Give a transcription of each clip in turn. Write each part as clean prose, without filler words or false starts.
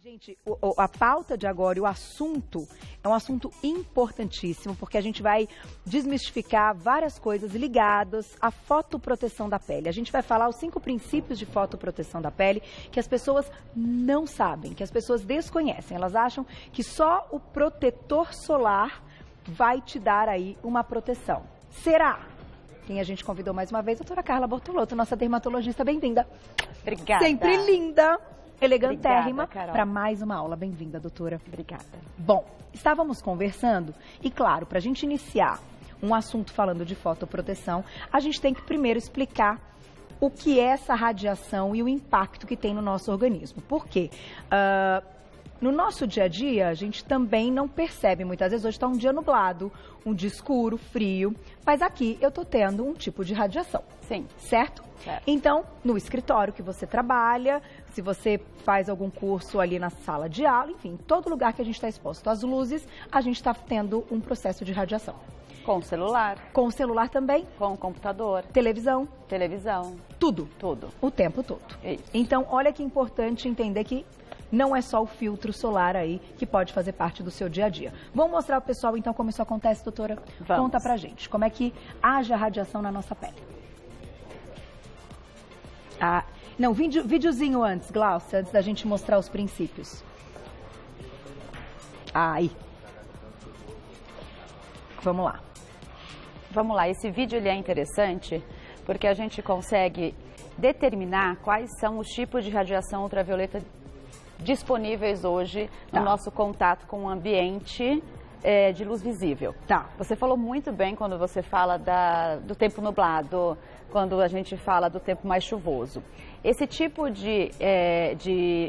Gente, a pauta de agora e o assunto é um assunto importantíssimo, porque a gente vai desmistificar várias coisas ligadas à fotoproteção da pele. A gente vai falar os 5 princípios de fotoproteção da pele que as pessoas não sabem, que as pessoas desconhecem. Elas acham que só o protetor solar vai te dar aí uma proteção. Será? Quem a gente convidou mais uma vez, a doutora Carla Bortolotto, nossa dermatologista. Bem-vinda. Obrigada. Sempre linda. Elegantérrima, para mais uma aula. Bem-vinda, doutora. Obrigada. Bom, estávamos conversando e, claro, para a gente iniciar um assunto falando de fotoproteção, a gente tem que primeiro explicar o que é essa radiação e o impacto que tem no nosso organismo. Por quê? No nosso dia a dia, a gente também não percebe, muitas vezes, hoje está um dia nublado, um dia escuro, frio, mas aqui eu estou tendo um tipo de radiação. Sim. Certo? Certo. Então, no escritório que você trabalha, se você faz algum curso ali na sala de aula, enfim, todo lugar que a gente está exposto às luzes, a gente está tendo um processo de radiação. Com o celular. Com o celular também. Com o computador. Televisão. Televisão. Tudo. Tudo. O tempo todo. Isso. Então, olha que importante entender que não é só o filtro solar aí que pode fazer parte do seu dia a dia. Vamos mostrar pro pessoal, então, como isso acontece, doutora? Vamos. Conta pra gente, como é que age a radiação na nossa pele. Não, videozinho antes, Glaucia, antes da gente mostrar os princípios. Aí. Vamos lá. Vamos lá, esse vídeo ele é interessante porque a gente consegue determinar quais são os tipos de radiação ultravioleta disponíveis hoje no nosso contato com o ambiente de luz visível. Tá. Você falou muito bem quando você fala do tempo nublado, quando a gente fala do tempo mais chuvoso. Esse tipo de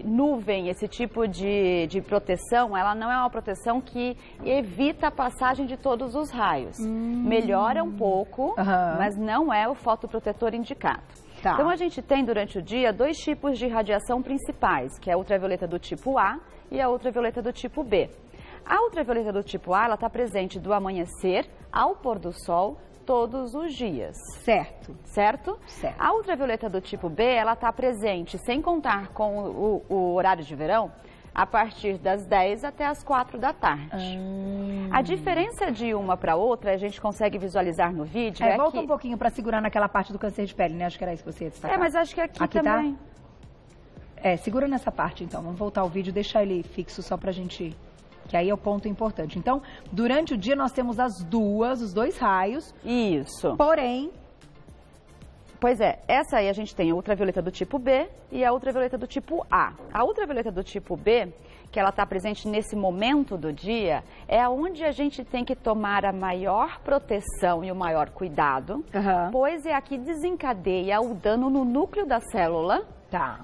nuvem, esse tipo de proteção, ela não é uma proteção que evita a passagem de todos os raios. Melhora um pouco, mas não é o fotoprotetor indicado. Tá. Então, a gente tem durante o dia 2 tipos de radiação principais, que é a ultravioleta do tipo A e a ultravioleta do tipo B. A ultravioleta do tipo A, ela está presente do amanhecer ao pôr do sol todos os dias. Certo. Certo? Certo. A ultravioleta do tipo B, ela está presente, sem contar com o horário de verão, a partir das 10 até as 4 da tarde. A diferença de uma para outra, a gente consegue visualizar no vídeo. Volta um pouquinho para segurar naquela parte do câncer de pele, né? Acho que era isso que você ia destacar. Mas acho que aqui também. Tá? Segura nessa parte então. Vamos voltar ao vídeo, deixar ele fixo só pra gente... Que aí é o ponto importante. Então, durante o dia nós temos os 2 raios. Isso. Porém... Pois é, essa aí a gente tem a ultravioleta do tipo B e a ultravioleta do tipo A. A ultravioleta do tipo B, que ela está presente nesse momento do dia, é onde a gente tem que tomar a maior proteção e o maior cuidado, pois é a que desencadeia o dano no núcleo da célula,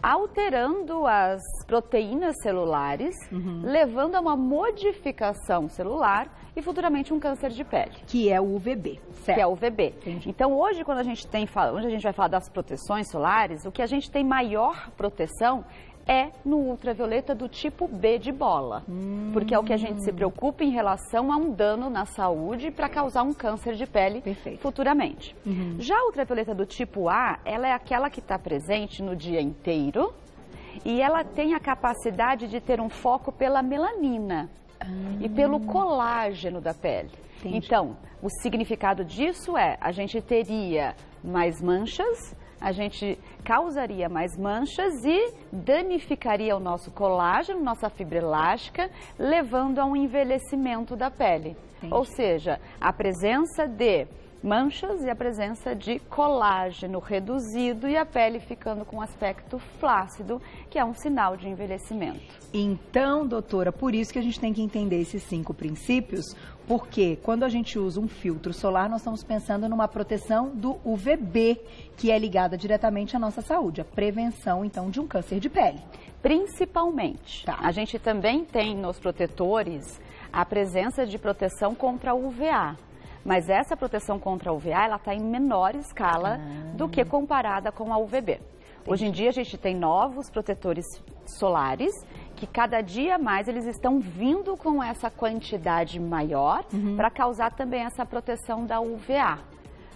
alterando as proteínas celulares, levando a uma modificação celular e futuramente um câncer de pele. Que é o UVB, certo? Que é o UVB. Entendi. Então, hoje, quando a gente vai falar das proteções solares, o que a gente tem maior proteção é no ultravioleta do tipo B de bola, porque é o que a gente se preocupa em relação a um dano na saúde para causar um câncer de pele futuramente. Já a ultravioleta do tipo A, ela é aquela que está presente no dia inteiro e ela tem a capacidade de ter um foco pela melanina e pelo colágeno da pele. Entendi. Então, o significado disso é, a gente teria mais manchas, a gente causaria mais manchas e danificaria o nosso colágeno, nossa fibra elástica, levando a um envelhecimento da pele. Entendi. Ou seja, a presença de manchas e a presença de colágeno reduzido e a pele ficando com um aspecto flácido, que é um sinal de envelhecimento. Então, doutora, por isso que a gente tem que entender esses 5 princípios, porque quando a gente usa um filtro solar, nós estamos pensando numa proteção do UVB, que é ligada diretamente à nossa saúde, a prevenção, então, de um câncer de pele. Principalmente. Tá. A gente também tem nos protetores a presença de proteção contra o UVA. Mas essa proteção contra a UVA, ela está em menor escala do que comparada com a UVB. Entendi. Hoje em dia a gente tem novos protetores solares que cada dia mais eles estão vindo com essa quantidade maior para causar também essa proteção da UVA.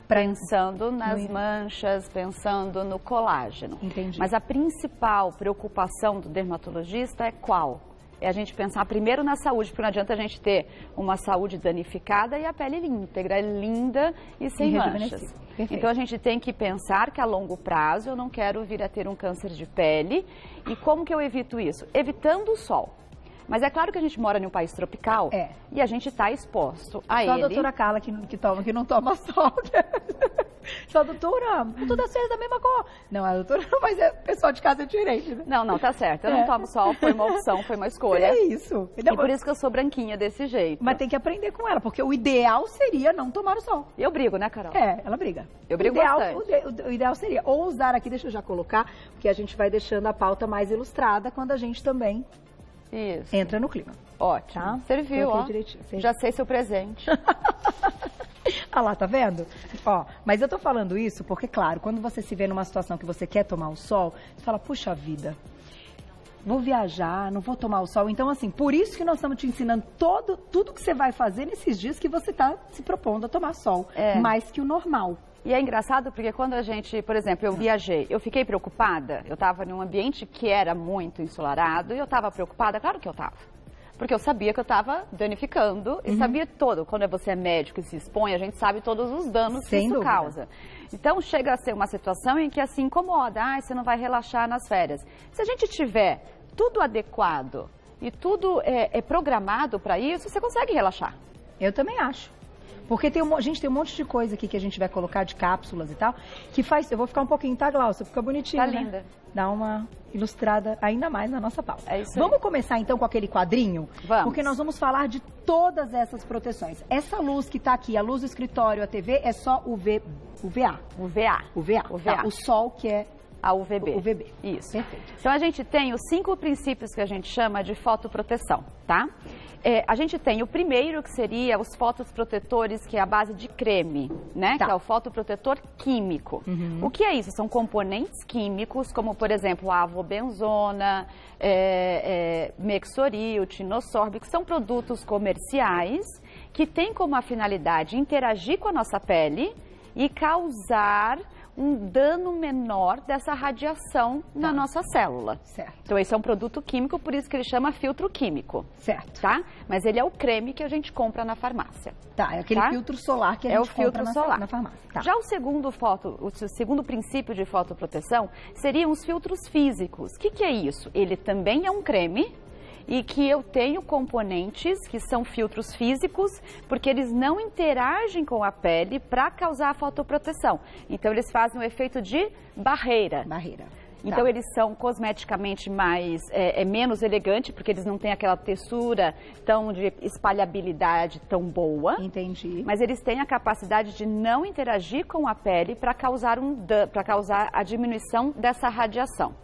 pensando nas manchas, pensando no colágeno. Entendi. Mas a principal preocupação do dermatologista é qual? É a gente pensar primeiro na saúde, porque não adianta a gente ter uma saúde danificada e a pele íntegra, linda e sem manchas. Perfeito. Então a gente tem que pensar que a longo prazo eu não quero vir a ter um câncer de pele. E como que eu evito isso? Evitando o sol. Mas é claro que a gente mora em um país tropical e a gente está exposto a ele. Só a doutora Carla que não toma sol. Só a doutora, todas as feiras da mesma cor. Não, a doutora não, mas o pessoal de casa é diferente, né? Não, tá certo. Eu não tomo sol, foi uma opção, foi uma escolha. É isso. E por isso que eu sou branquinha desse jeito. Mas tem que aprender com ela, porque o ideal seria não tomar o sol. Eu brigo, né, Carol? Ela briga. Eu brigo bastante. O ideal seria ou usar aqui, deixa eu já colocar, porque a gente vai deixando a pauta mais ilustrada quando a gente também entra no clima. Ótimo. Tá? Serviu, ó. Já sei seu presente. Ah lá, tá vendo? Ó, mas eu tô falando isso porque, claro, quando você se vê numa situação que você quer tomar o sol, você fala, puxa vida, vou viajar, não vou tomar o sol. Então, assim, por isso que nós estamos te ensinando tudo que você vai fazer nesses dias que você tá se propondo a tomar sol, mais que o normal. E é engraçado porque quando a gente, por exemplo, eu viajei, eu fiquei preocupada, eu estava num ambiente que era muito ensolarado e eu estava preocupada, claro que eu estava. Porque eu sabia que eu estava danificando e sabia todo. Quando você é médico e se expõe, a gente sabe todos os danos que isso causa. Então, chega a ser uma situação em que assim incomoda. Você não vai relaxar nas férias. Se a gente tiver tudo adequado e tudo programado para isso, você consegue relaxar. Eu também acho. Porque a gente tem um monte de coisa aqui que a gente vai colocar de cápsulas e tal, que faz... Eu vou ficar um pouquinho, tá, Glaucia? Fica bonitinho, tá né? Linda. Dá uma ilustrada ainda mais na nossa pauta. É isso aí. Vamos começar, então, com aquele quadrinho? Vamos. Porque nós vamos falar de todas essas proteções. Essa luz que tá aqui, a luz do escritório, a TV, é só UVA. UVA. Tá. O sol que é... A UVB. UVB. Isso. Perfeito. Então, a gente tem os 5 princípios que a gente chama de fotoproteção, tá? A gente tem o primeiro, que seria os fotoprotetores, que é a base de creme, né? Tá. Que é o fotoprotetor químico. O que é isso? São componentes químicos, como, por exemplo, a avobenzona, mexoril, tinosorb, que são produtos comerciais que têm como a finalidade interagir com a nossa pele e causar um dano menor dessa radiação na nossa célula. Certo. Então, esse é um produto químico, por isso que ele chama filtro químico. Certo. Tá? Mas ele é o creme que a gente compra na farmácia. Tá, é aquele filtro solar que a gente compra na farmácia. Tá. Já o segundo princípio de fotoproteção seriam os filtros físicos. O que é isso? Ele também é um creme e que eu tenho componentes que são filtros físicos, porque eles não interagem com a pele para causar a fotoproteção. Então, eles fazem o efeito de barreira. Então, eles são cosmeticamente menos elegantes, porque eles não têm aquela textura de espalhabilidade tão boa. Entendi. Mas eles têm a capacidade de não interagir com a pele para causar a diminuição dessa radiação.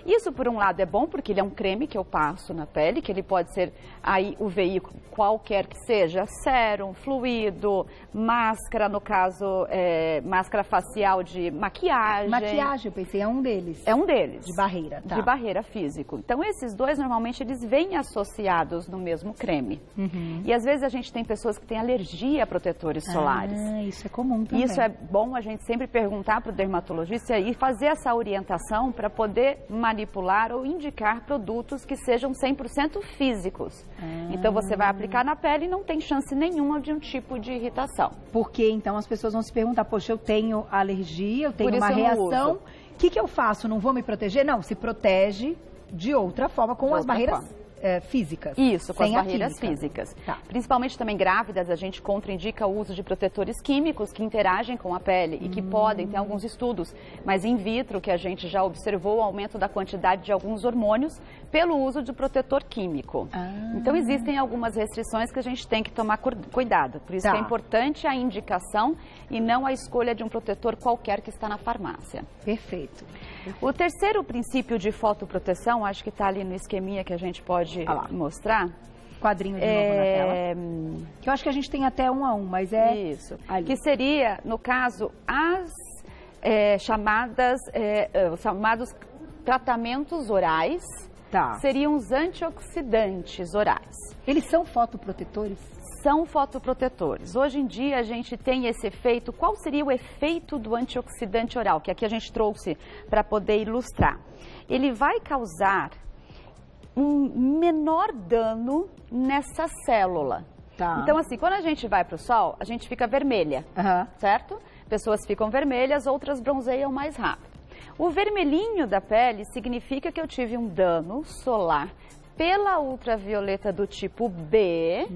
Isso, por um lado, é bom, porque ele é um creme que eu passo na pele, que ele pode ser aí o veículo qualquer que seja, sérum, fluido, máscara, no caso, máscara facial de maquiagem. Maquiagem, eu pensei, é um deles. É um deles. De barreira. Tá. De barreira físico. Então, esses dois, normalmente, eles vêm associados no mesmo creme. E, às vezes, a gente tem pessoas que têm alergia a protetores solares. Isso é comum também. Isso é bom a gente sempre perguntar para o dermatologista e fazer essa orientação para poder manipular ou indicar produtos que sejam 100% físicos. Então, você vai aplicar na pele e não tem chance nenhuma de um tipo de irritação. Porque, então, as pessoas vão se perguntar, poxa, eu tenho alergia, eu tenho uma reação, o que eu faço? Não vou me proteger? Não, se protege de outra forma, com as barreiras físicas. Isso, com as barreiras físicas. Tá. Principalmente também grávidas, a gente contraindica o uso de protetores químicos que interagem com a pele e que podem, tem alguns estudos, mas in vitro que a gente já observou o aumento da quantidade de alguns hormônios pelo uso de protetor químico. Então existem algumas restrições que a gente tem que tomar cuidado. Por isso que é importante a indicação e não a escolha de um protetor qualquer que está na farmácia. Perfeito. O terceiro princípio de fotoproteção, acho que está ali no esqueminha que a gente pode mostrar. Quadrinho de novo na tela. Que eu acho que a gente tem até 1 a 1, mas é... Isso. Ali. Que seria, no caso, as os chamados tratamentos orais. Seriam os antioxidantes orais. Eles são fotoprotetores? são fotoprotetores. Hoje em dia a gente tem esse efeito. Qual seria o efeito do antioxidante oral? Que aqui a gente trouxe para poder ilustrar. Ele vai causar um menor dano nessa célula. Tá. Então, assim, quando a gente vai para o sol, a gente fica vermelha, certo? Pessoas ficam vermelhas, outras bronzeiam mais rápido. O vermelhinho da pele significa que eu tive um dano solar pela ultravioleta do tipo B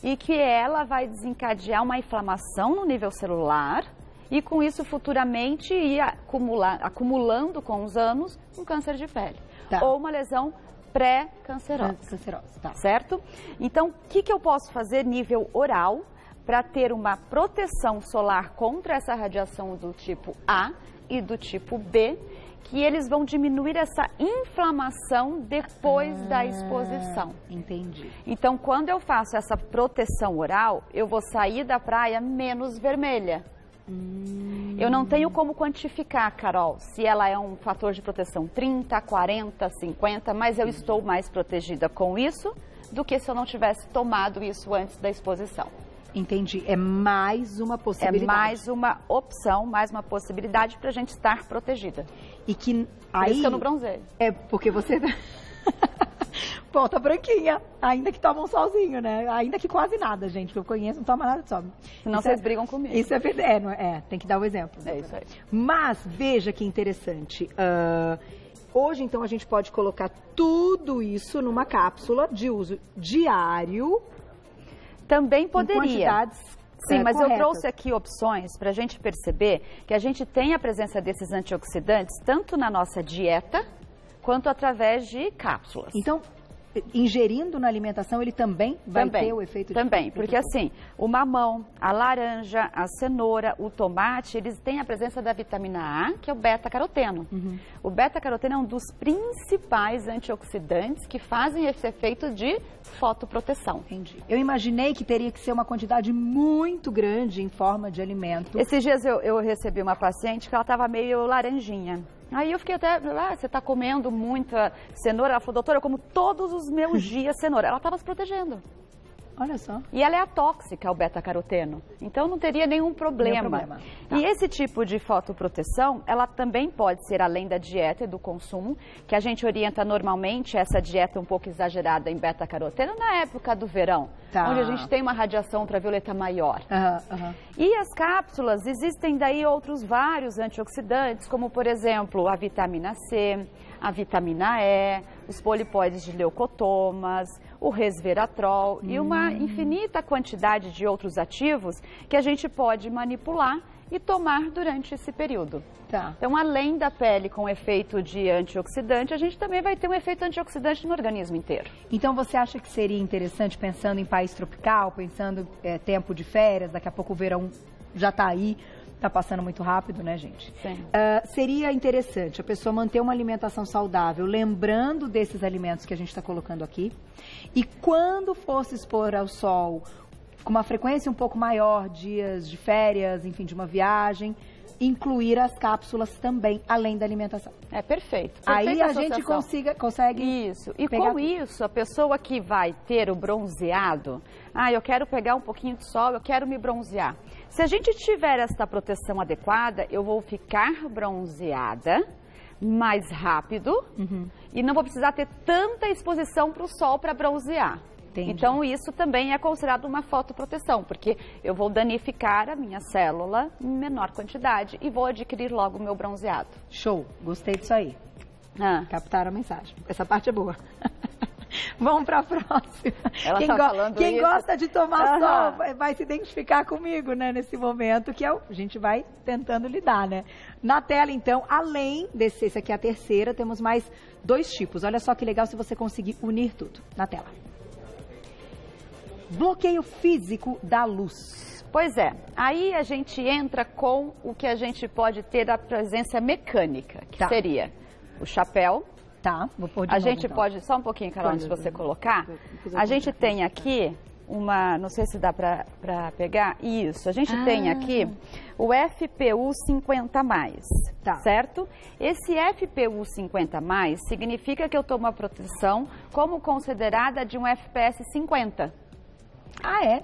e que ela vai desencadear uma inflamação no nível celular e com isso futuramente ir acumulando com os anos um câncer de pele ou uma lesão pré-cancerosa, tá. certo? Então, o que eu posso fazer nível oral para ter uma proteção solar contra essa radiação do tipo A e do tipo B, que eles vão diminuir essa inflamação depois da exposição. Entendi. Então, quando eu faço essa proteção oral, eu vou sair da praia menos vermelha. Eu não tenho como quantificar, Carol, se ela é um fator de proteção 30, 40, 50, mas eu estou mais protegida com isso do que se eu não tivesse tomado isso antes da exposição. Entendi. É mais uma possibilidade. É mais uma opção, mais uma possibilidade para a gente estar protegida. E que Por aí... isso que eu não bronzeio. É porque você... Pô, tá branquinha. Ainda que toma um solzinho, né? Ainda que quase nada, gente. Que eu conheço, não toma nada de sol. Senão vocês brigam comigo. Isso é verdade. Tem que dar o exemplo. É isso aí. Mas, veja que interessante. Hoje, então, a gente pode colocar tudo isso numa cápsula de uso diário. Também poderia. Em quantidades Sim, mas corretas. eu trouxe aqui opções para a gente perceber que a gente tem a presença desses antioxidantes tanto na nossa dieta quanto através de cápsulas. Então, ingerindo na alimentação, ele também vai ter o efeito de... Também, porque assim, o mamão, a laranja, a cenoura, o tomate, eles têm a presença da vitamina A, que é o beta-caroteno. O beta-caroteno é um dos principais antioxidantes que fazem esse efeito de fotoproteção. Entendi. Eu imaginei que teria que ser uma quantidade muito grande em forma de alimento. Esses dias eu recebi uma paciente que ela estava meio laranjinha. Aí eu fiquei até, você está comendo muita cenoura? Ela falou, doutora, eu como todos os meus dias cenoura. Ela estava se protegendo. Olha só. E ela é atóxica, o beta-caroteno. Então não teria nenhum problema. Tá. E esse tipo de fotoproteção, ela também pode ser além da dieta e do consumo, que a gente orienta normalmente essa dieta um pouco exagerada em beta-caroteno na época do verão, onde a gente tem uma radiação ultravioleta maior. E as cápsulas, existem daí outros vários antioxidantes, como por exemplo a vitamina C, a vitamina E, os polipóides de leucotomas, o resveratrol e uma infinita quantidade de outros ativos que a gente pode manipular e tomar durante esse período. Tá. Então, além da pele com efeito de antioxidante, a gente também vai ter um efeito antioxidante no organismo inteiro. Então, você acha que seria interessante, pensando em país tropical, pensando tempo de férias, daqui a pouco o verão já está aí, está passando muito rápido, né, gente? Sim. Seria interessante a pessoa manter uma alimentação saudável, lembrando desses alimentos que a gente está colocando aqui. E quando for se expor ao sol, com uma frequência um pouco maior, dias de férias, enfim, de uma viagem, incluir as cápsulas também, além da alimentação. É perfeito. Aí a gente consegue... Isso. E com isso, a pessoa que vai ter o bronzeado, eu quero pegar um pouquinho de sol, eu quero me bronzear. Se a gente tiver essa proteção adequada, eu vou ficar bronzeada mais rápido e não vou precisar ter tanta exposição para o sol para bronzear. Entendi. Então, isso também é considerado uma fotoproteção, porque eu vou danificar a minha célula em menor quantidade e vou adquirir logo o meu bronzeado. Show, gostei disso aí. Captaram a mensagem. Essa parte é boa. Vamos para a próxima. Quem gosta de tomar sol vai se identificar comigo, né, nesse momento, que a gente vai tentando lidar, né? Na tela, então, além desse, esse aqui é a terceira, temos mais 2 tipos. Olha só que legal se você conseguir unir tudo na tela. Bloqueio físico da luz. Pois é, aí a gente entra com o que a gente pode ter da presença mecânica, que seria o chapéu. Tá, vou pôr de novo, A gente então. pode, só um pouquinho, Carol, antes de você colocar. A gente tem aqui uma, não sei se dá para pegar, isso, a gente tem aqui o FPU 50+, certo? Esse FPU 50+, significa que eu tomo uma proteção como considerada de um FPS 50. Ah, é?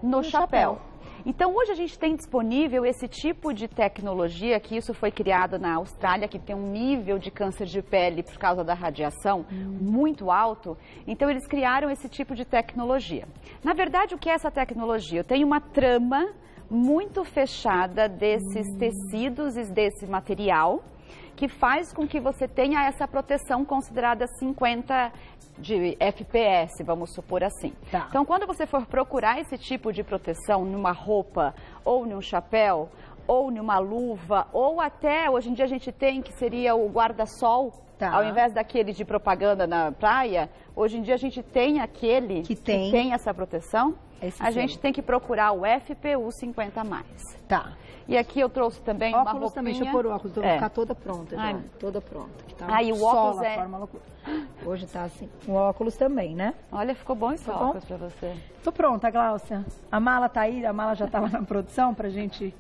No chapéu. Então, hoje a gente tem disponível esse tipo de tecnologia, que isso foi criado na Austrália, que tem um nível de câncer de pele por causa da radiação muito alto. Então, eles criaram esse tipo de tecnologia. Na verdade, o que é essa tecnologia? Eu tenho uma trama muito fechada desses tecidos e desse material, que faz com que você tenha essa proteção considerada 50 de FPS, vamos supor assim. Tá. Então, quando você for procurar esse tipo de proteção numa roupa, ou num chapéu, ou numa luva, ou até, hoje em dia a gente tem, que seria o guarda-sol, ao invés daquele de propaganda na praia, hoje em dia a gente tem aquele que tem essa proteção. A gente tem que procurar o FPU 50+. Tá. E aqui eu trouxe também uma roupinha. Também, deixa eu pôr o óculos, vou ficar toda pronta já. Toda pronta. Que tá o óculos hoje tá assim. O óculos também, né? Olha, ficou bom esse óculos pra você. Tô pronta, Gláucia. A mala tá aí, a mala já tava na produção pra gente,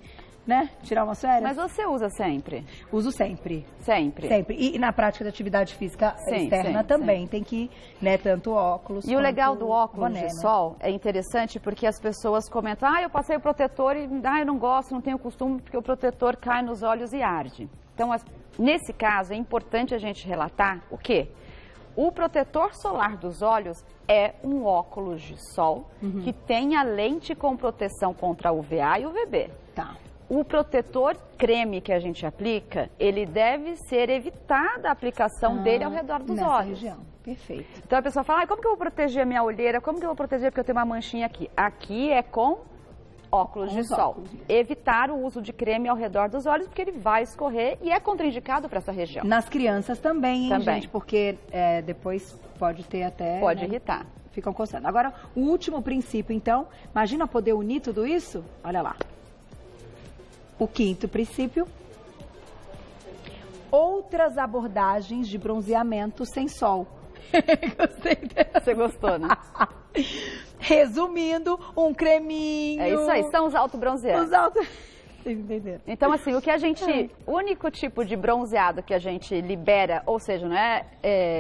né, tirar umas férias. Mas você usa sempre? Uso sempre. Sempre? Sempre. E na prática da atividade física externa também. Tem que, né, tanto óculos E o legal do óculos de sol é interessante porque as pessoas comentam, eu passei o protetor e eu não gosto, não tenho costume, porque o protetor cai nos olhos e arde. Então, nesse caso, é importante a gente relatar o quê? O protetor solar dos olhos é um óculos de sol que tem a lente com proteção contra UVA e UVB. Tá. O protetor creme que a gente aplica, ele deve ser evitada a aplicação dele ao redor dos olhos. Região. Perfeito. Então a pessoa fala, como que eu vou proteger a minha olheira? Como que eu vou proteger porque eu tenho uma manchinha aqui? Aqui é com óculos de sol. Evitar o uso de creme ao redor dos olhos, porque ele vai escorrer e é contraindicado para essa região. Nas crianças também, hein, gente? Porque depois pode ter até... Pode irritar. Ficam coçando. Agora, o último princípio, então, imagina poder unir tudo isso? Olha lá. O quinto princípio, outras abordagens de bronzeamento sem sol. Gostei dessa. Você gostou, né? Resumindo, um creminho. É isso aí, são os autobronzeantes. Os auto... Vocês entenderam? Então, assim, o que a gente... O único tipo de bronzeado que a gente libera, ou seja, não é,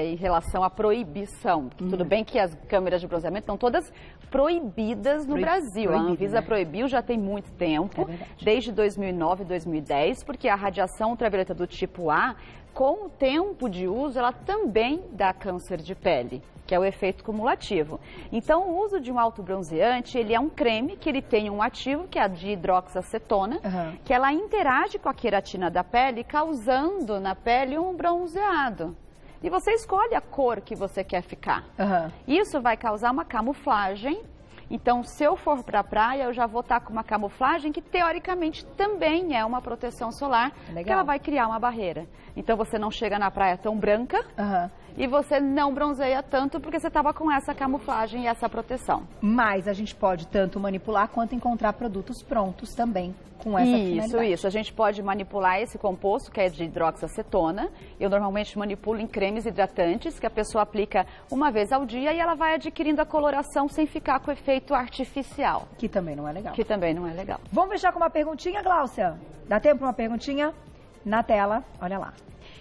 em relação à proibição. Tudo bem que as câmeras de bronzeamento estão todas proibidas no Brasil. A Anvisa proibiu já tem muito tempo, desde 2009, 2010, porque a radiação ultravioleta do tipo A, com o tempo de uso, ela também dá câncer de pele, que é o efeito cumulativo. Então, o uso de um autobronzeante, ele é um creme que ele tem um ativo, que é a dihidroxacetona, que ela interage com a queratina da pele, causando na pele um bronzeado. E você escolhe a cor que você quer ficar. Isso vai causar uma camuflagem. Então, se eu for para a praia, eu já vou estar com uma camuflagem que, teoricamente, também é uma proteção solar, que ela vai criar uma barreira. Então, você não chega na praia tão branca e você não bronzeia tanto porque você estava com essa camuflagem e essa proteção. Mas a gente pode tanto manipular quanto encontrar produtos prontos também com essa finalidade. Isso. A gente pode manipular esse composto, que é de hidroxacetona. Eu normalmente manipulo em cremes hidratantes, que a pessoa aplica uma vez ao dia e ela vai adquirindo a coloração sem ficar com efeito artificial. Que também não é legal. Que também não é legal. Vamos fechar com uma perguntinha, Gláucia? Dá tempo para uma perguntinha? Na tela, olha lá.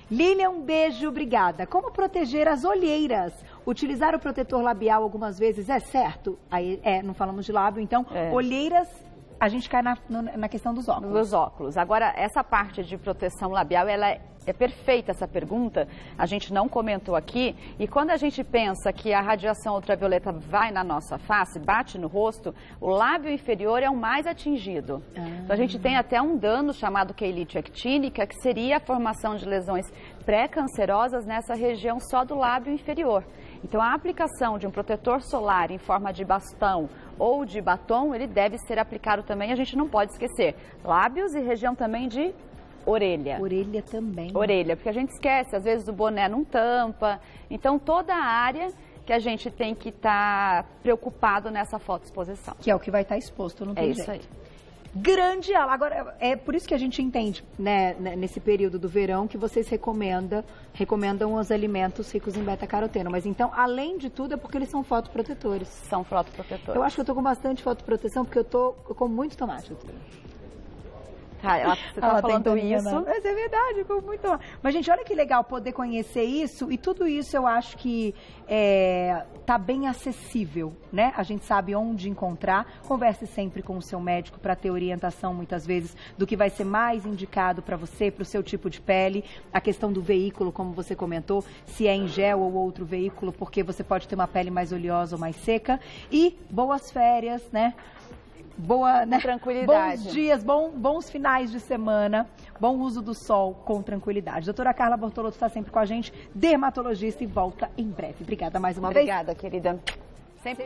Lilian, um beijo, obrigada. Como proteger as olheiras? Utilizar o protetor labial algumas vezes é certo? Aí, não falamos de lábio, então, olheiras... A gente cai na questão dos óculos. Dos óculos. Agora, essa parte de proteção labial, ela é perfeita, essa pergunta. A gente não comentou aqui. E quando a gente pensa que a radiação ultravioleta vai na nossa face, bate no rosto, o lábio inferior é o mais atingido. Então, a gente tem até um dano chamado queilite actínica, que seria a formação de lesões pré-cancerosas nessa região só do lábio inferior. Então, a aplicação de um protetor solar em forma de bastão ou de batom, ele deve ser aplicado também, a gente não pode esquecer, lábios e região também de orelha. Orelha também. Orelha, porque a gente esquece, às vezes o boné não tampa. Então, toda a área que a gente tem que estar preocupado nessa fotoexposição. Que é o que vai estar exposto, não tem jeito. É isso aí. Grande aula. Agora, é por isso que a gente entende, né, nesse período do verão, que vocês recomendam os alimentos ricos em beta-caroteno. Mas então, além de tudo, é porque eles são fotoprotetores. São fotoprotetores. Eu acho que eu tô com bastante fotoproteção, porque eu como muito tomate, doutora. Você tá falando isso. Mas é verdade, ficou muito... Mas, gente, olha que legal poder conhecer isso, e tudo isso eu acho que tá bem acessível, né? A gente sabe onde encontrar. Converse sempre com o seu médico para ter orientação, muitas vezes, do que vai ser mais indicado para você, para o seu tipo de pele. A questão do veículo, como você comentou, se é em gel ou outro veículo, porque você pode ter uma pele mais oleosa ou mais seca. E boas férias, né? Boa, né? Tranquilidade. Bons dias, bons finais de semana, bom uso do sol com tranquilidade. Doutora Carla Bortolotto está sempre com a gente, dermatologista, e volta em breve. Obrigada mais uma vez. Obrigada, querida. Sempre.